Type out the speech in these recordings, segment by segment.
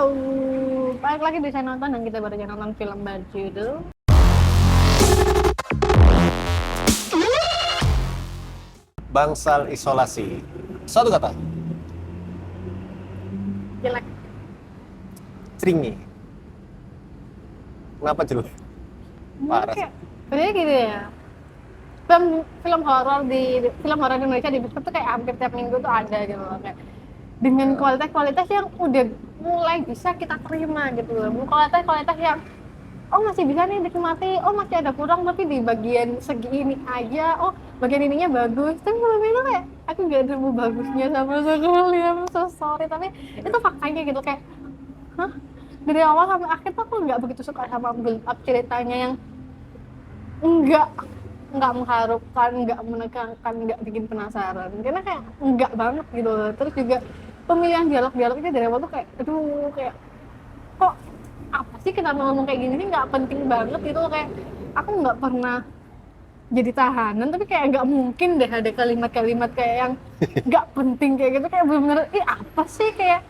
Halo, balik lagi di saya nonton dan kita baru aja nonton film berjudul Bangsal Isolasi. Satu kata, jelek. Cringy. Kenapa jelek? Parah. Kayak gitu ya. Film horor di Indonesia di bioskop tuh kayak hampir tiap minggu tuh ada gitu loh, kayak dengan kualitas yang udah mulai bisa kita terima gitu loh. Kualitas yang masih bisa nih dinikmati, masih ada kurang tapi di bagian segi ini aja, bagian ininya bagus, tapi film itu kayak aku gak ada bagusnya sama sekali, I'm so sorry, tapi itu faktanya gitu, kayak dari awal sampai akhir tuh aku nggak begitu suka sama build up ceritanya yang nggak mengharupkan, nggak menegangkan, nggak bikin penasaran, karena kayak nggak banget gitu loh. Terus juga pemilihan dialognya dari awal tuh kayak aduh, kayak kok apa sih kenapa ngomong kayak gini sih, nggak penting banget gitu loh. Kayak aku nggak pernah jadi tahanan tapi kayak nggak mungkin deh ada kalimat-kalimat kayak yang nggak penting kayak gitu, kayak bener-bener apa sih, kayak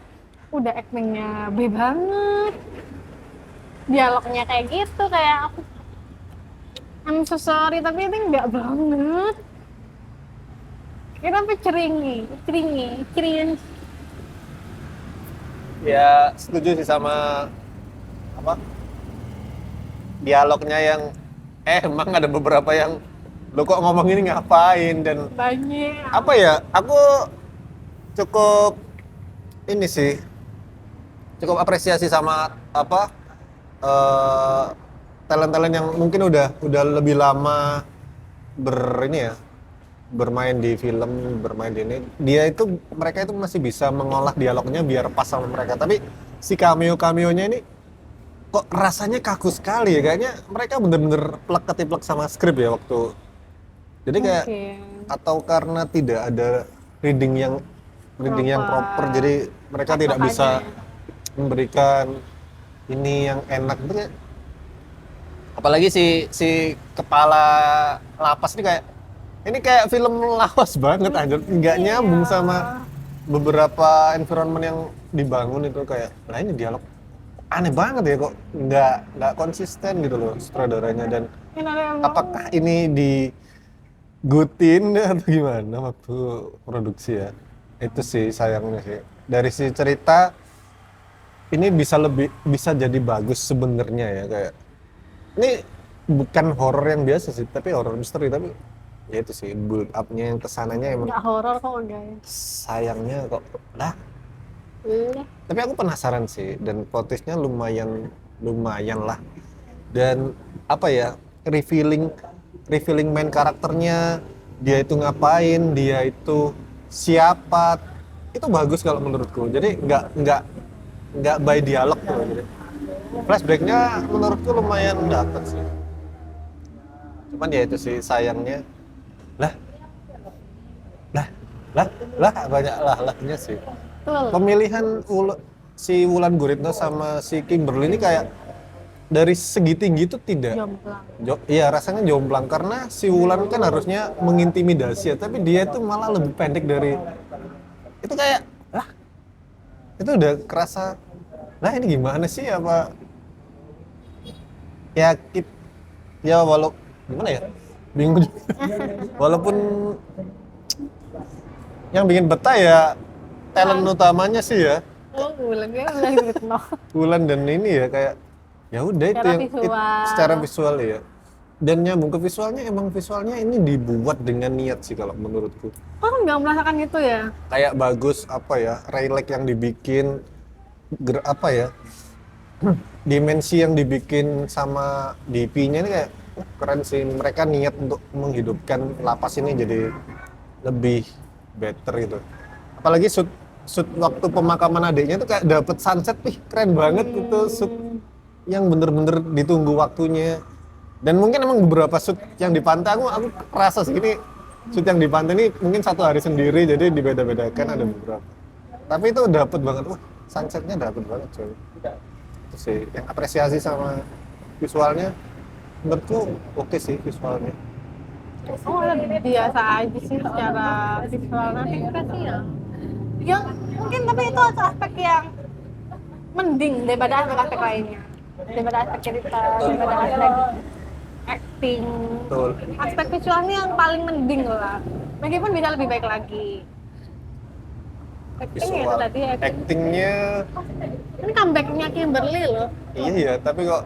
udah actingnya B banget, dialognya kayak gitu, kayak aku I'm so sorry tapi ini nggak banget. Kenapa cringe. Ya setuju sih sama apa dialognya yang emang ada beberapa yang lo kok ngomong ini ngapain, dan Banyak. apa ya, aku cukup ini sih, cukup apresiasi sama apa talent-talent yang mungkin udah lebih lama bermain di film, bermain di ini. Mereka itu masih bisa mengolah dialognya biar pas sama mereka. Tapi si cameo-cameonya ini kok rasanya kaku sekali ya, kayaknya mereka bener-bener plek-ketiplek sama skrip ya waktu. Jadi kayak atau karena tidak ada reading yang proper, jadi mereka tidak bisa memberikan ini yang enak gitu kayak. Apalagi si kepala lapas ini kayak film lawas banget aja, nggak nyambung sama beberapa environment yang dibangun itu. Kayak nah ini dialog aneh banget ya, kok nggak konsisten gitu loh sutradaranya, dan apakah ini digutin atau gimana waktu produksi ya. Itu sih sayangnya sih, dari si cerita ini bisa jadi bagus sebenarnya ya. Kayak ini bukan horor yang biasa sih, tapi horor misteri, tapi ya itu sih build up-nya yang kesananya emang nggak horor kok guys. sayangnya kok lah. Tapi aku penasaran sih, dan plot twist-nya lumayan lah, dan apa ya, revealing main karakternya, dia itu ngapain, dia itu siapa, itu bagus kalau menurutku. Jadi nggak by dialog tuh. Jadi flashback-nya menurutku lumayan dapet sih. Cuman ya itu sih sayangnya. Lah banyak lahnya sih. Pemilihan si Wulan Guritno sama si Kimberly ini kayak dari segi tinggi itu tidak Jomplang. Iya, rasanya jomplang, karena si Wulan kan harusnya mengintimidasi ya, tapi dia itu malah lebih pendek dari itu. Kayak itu udah kerasa ini gimana sih, apa ya, walau gimana ya, bingung juga. Walaupun yang bikin betah ya talent utamanya sih ya, Wulan dan ini ya, kayak ya udah itu yang secara visual ya, dan nyambung ke visualnya. Emang visualnya ini dibuat dengan niat sih kalau menurutku. Nggak merasakan itu ya, kayak bagus apa ya, relight yang dibikin, apa ya, dimensi yang dibikin sama DP-nya ini kayak keren sih. Mereka niat untuk menghidupkan lapas ini jadi lebih better gitu. Apalagi shoot waktu pemakaman adiknya itu kayak dapet sunset, keren banget itu shoot yang bener-bener ditunggu waktunya. Dan mungkin emang beberapa shoot yang di pantai aku rasa segini, shoot yang di pantai ini mungkin satu hari sendiri, jadi dibeda-bedakan ada beberapa. Tapi itu dapet banget, sunsetnya dapet banget coy. Itu sih yang apresiasi sama visualnya, menurutku oke sih visualnya. Biasa aja sih secara visual, nanti sih yang mungkin, tapi itu aspek yang mending daripada aspek-aspek lainnya, daripada aspek cerita, daripada aspek acting. Betul. Aspek visualnya yang paling mending lah, meskipun bisa lebih baik lagi. Acting ya itu Visual, tadi acting. actingnya Ini comebacknya Kimberly loh, iya tapi kok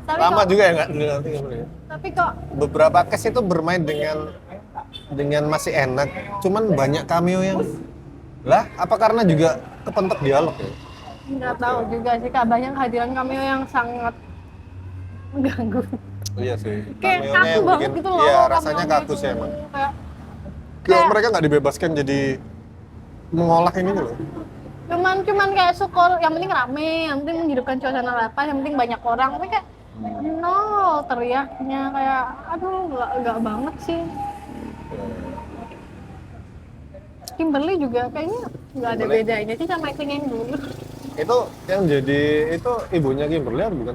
tapi lama kok, juga ya nggak dilatih ya. tapi kok Beberapa case itu bermain dengan masih enak, cuman banyak cameo yang lah apa karena juga kepentok dialog ya? nggak tahu juga sih, Kak, banyak kehadiran cameo yang sangat mengganggu. Iya sih. Kayak Cameo-nya kaku yang banget bikin- gitu loh. Iya, cameo-nya rasanya kaku itu. sih emang. Kayak Kayak mereka nggak dibebaskan jadi mengolah ini loh. cuman kayak syukur, yang penting rame, yang penting menghidupkan suasana lapas, yang penting banyak orang, tapi kayak no teriaknya kayak aduh nggak banget sih. Kimberly juga kayaknya nggak ada Kimberly? bedanya sih sama acting yang dulu. Itu yang jadi itu ibunya Kimberly atau bukan?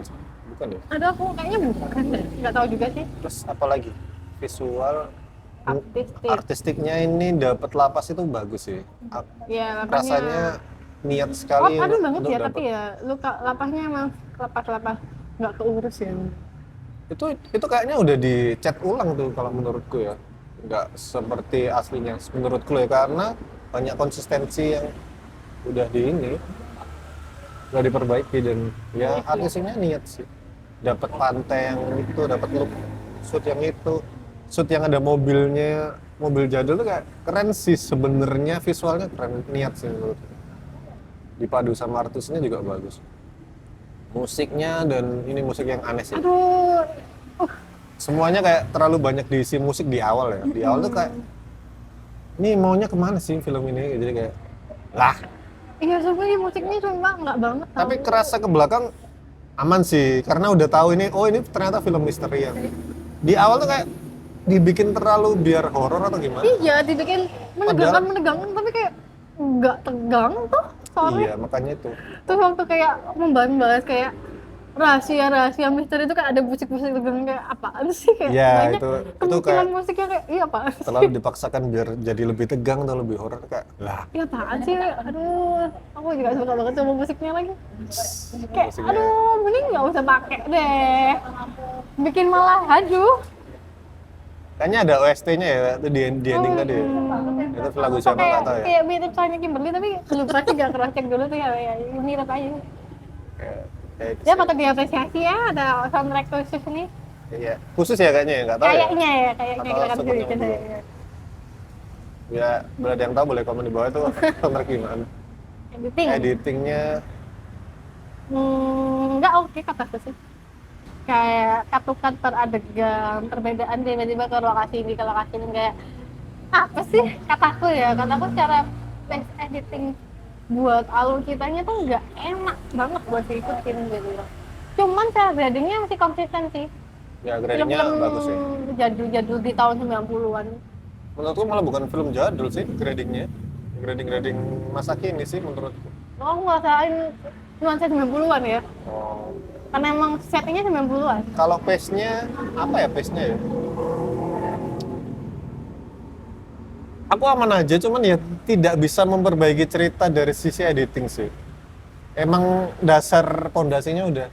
Bukan ya? Aduh aku kayaknya bukan deh, nggak tahu juga sih. Terus apa lagi? Visual Artistik. artistiknya ini dapat lapas itu bagus sih. Ya makanya. Rasanya niat sekali Aduh banget untuk ya, dapat. tapi ya luka lapasnya emang lapas nggak keurus ya. Itu kayaknya udah dicat ulang tuh kalau menurutku ya, nggak seperti aslinya menurutku ya, karena banyak konsistensi yang udah di ini udah diperbaiki dan ya artisnya niat sih, dapat pantai yang itu, dapat look shoot yang itu, shoot yang ada mobilnya, mobil jadul tuh kayak keren sih sebenarnya, visualnya keren, niat sih menurutku, dipadu sama artisnya juga bagus, musiknya dan ini musik yang aneh sih. Aduh, Semuanya kayak terlalu banyak diisi musik di awal ya. Di awal tuh kayak ini maunya kemana sih film ini? Jadi kayak lah. iya sebenarnya musiknya cuma nggak banget. Tapi kerasa ke belakang aman sih karena udah tahu ini, oh ini ternyata film misteri yang di awal tuh kayak dibikin terlalu biar horor atau gimana? Iya, dibikin menegangkan, tapi kayak nggak tegang tuh soalnya. Iya makanya itu. Terus waktu kayak membahas kayak rahasia misteri itu kayak ada musik-musik tegang, kayak apaan sih, kayak Iya, banyak itu kemungkinan kayak musiknya kayak iya apaan sih? terlalu dipaksakan biar jadi lebih tegang atau lebih horor kayak lah. Iya apaan sih? Aduh, aku juga suka banget sama musiknya lagi. Kayak Musiknya. aduh, mending nggak usah pakai deh. Bikin malah aduh. Kayaknya ada OST-nya ya itu di ending tadi. Ya. Itu lagu siapa Kayak nggak tahu ya. kayak mirip soalnya Kimberly, tapi belum pasti gak cross check dulu tuh ya, mirip aja. Kayak itu Ya sih. patut diapresiasi ya, ada soundtrack khusus nih. Iya, khusus ya kayaknya ya, nggak tahu ya. Kayaknya ya, kayaknya Atau kita kan sebutnya juga. berdua. Ya, bila ada yang tahu boleh komen di bawah itu soundtrack gimana. Editing. Editingnya Enggak oke kataku sih. Kayak katukan per adegan, perbedaan tiba-tiba ke lokasi ini ke lokasi ini, kayak apa sih kataku cara best editing buat alur kitanya tuh nggak enak banget buat diikutin gitu loh. Cuman cara gradingnya masih konsisten sih. ya gradingnya Film-film bagus ya. jadul-jadul di tahun 90-an. Menurutku malah bukan film jadul sih gradingnya. Grading masa kini sih menurutku. Oh, aku ngerasain nuansa 90-an ya. Oh. Karena emang settingnya 90-an. Kalau pace-nya apa ya pace-nya ya? Aku aman aja, cuman ya tidak bisa memperbaiki cerita dari sisi editing sih. Emang dasar pondasinya udah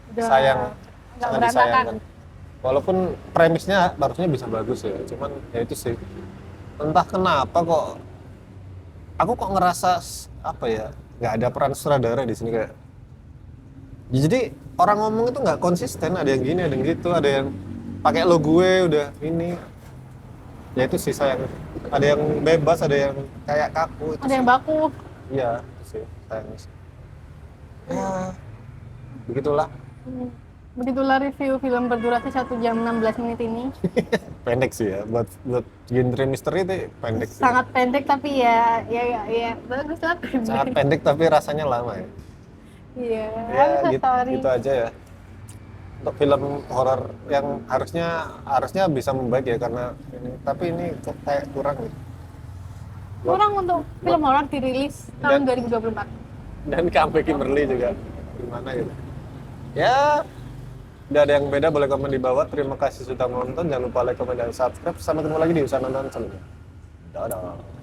Udah sayang, nggak sangat berantakan. disayangkan. Walaupun premisnya harusnya bisa bagus ya, cuman ya itu sih. Entah kenapa kok, aku kok ngerasa apa ya, nggak ada peran sutradara di sini kayak. Ya, jadi orang ngomong itu nggak konsisten, ada yang gini, ada yang gitu, ada yang pakai lo gue udah ini. Ya itu sih sayang. Ada yang bebas, ada yang kayak kaku. Itu Ada yang baku. Iya, itu sih sayang sih. Ya, begitulah. Begitulah review film berdurasi 1 jam 16 menit ini. Pendek sih ya, buat genre misteri itu pendek sih. Sangat pendek tapi ya bagus lah. Sangat pendek tapi rasanya lama ya. Iya, Ya I'm so gitu, sorry. gitu aja ya. Untuk film horor yang harusnya bisa membaik ya karena ini, tapi ini kok kayak kurang gitu. Kurang untuk film horor dirilis tahun 2024. Dan comeback Kimberly juga gimana gitu. Ya, udah ada yang beda boleh komen di bawah. Terima kasih sudah menonton. Jangan lupa like, komen, dan subscribe. Sampai ketemu lagi di usaha nonton selanjutnya. Dadah.